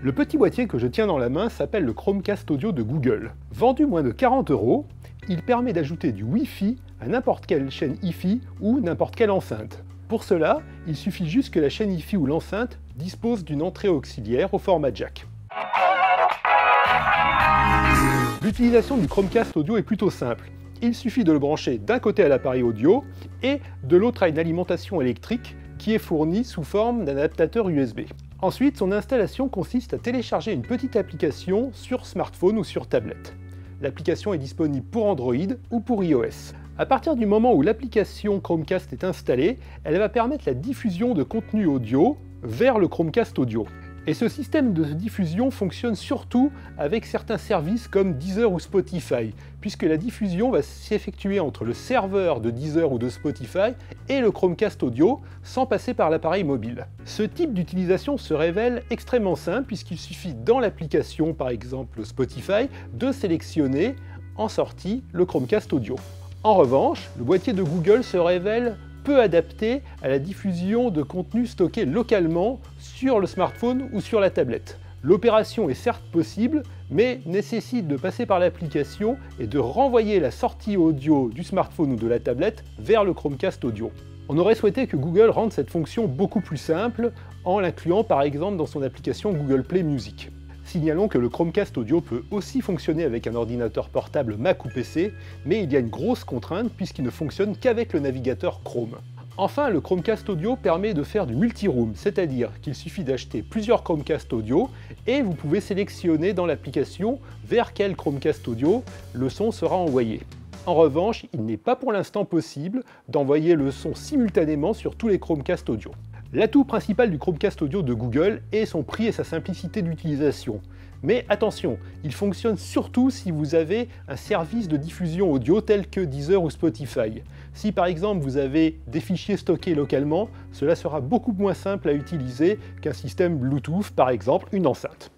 Le petit boîtier que je tiens dans la main s'appelle le Chromecast Audio de Google. Vendu moins de 40 €, il permet d'ajouter du Wi-Fi à n'importe quelle chaîne Hi-Fi ou n'importe quelle enceinte. Pour cela, il suffit juste que la chaîne Hi-Fi ou l'enceinte dispose d'une entrée auxiliaire au format jack. L'utilisation du Chromecast Audio est plutôt simple. Il suffit de le brancher d'un côté à l'appareil audio et de l'autre à une alimentation électrique qui est fournie sous forme d'un adaptateur USB. Ensuite, son installation consiste à télécharger une petite application sur smartphone ou sur tablette. L'application est disponible pour Android ou pour iOS. À partir du moment où l'application Chromecast est installée, elle va permettre la diffusion de contenu audio vers le Chromecast Audio. Et ce système de diffusion fonctionne surtout avec certains services comme Deezer ou Spotify, puisque la diffusion va s'effectuer entre le serveur de Deezer ou de Spotify et le Chromecast Audio, sans passer par l'appareil mobile. Ce type d'utilisation se révèle extrêmement simple, puisqu'il suffit dans l'application, par exemple Spotify, de sélectionner en sortie le Chromecast Audio. En revanche, le boîtier de Google se révèle peu adapté à la diffusion de contenu stocké localement sur le smartphone ou sur la tablette. L'opération est certes possible, mais nécessite de passer par l'application et de renvoyer la sortie audio du smartphone ou de la tablette vers le Chromecast Audio. On aurait souhaité que Google rende cette fonction beaucoup plus simple en l'incluant par exemple dans son application Google Play Music. Signalons que le Chromecast Audio peut aussi fonctionner avec un ordinateur portable Mac ou PC, mais il y a une grosse contrainte puisqu'il ne fonctionne qu'avec le navigateur Chrome. Enfin, le Chromecast Audio permet de faire du multi-room, c'est-à-dire qu'il suffit d'acheter plusieurs Chromecast Audio et vous pouvez sélectionner dans l'application vers quel Chromecast Audio le son sera envoyé. En revanche, il n'est pas pour l'instant possible d'envoyer le son simultanément sur tous les Chromecast Audio. L'atout principal du Chromecast Audio de Google est son prix et sa simplicité d'utilisation. Mais attention, il fonctionne surtout si vous avez un service de diffusion audio tel que Deezer ou Spotify. Si par exemple vous avez des fichiers stockés localement, cela sera beaucoup moins simple à utiliser qu'un système Bluetooth, par exemple une enceinte.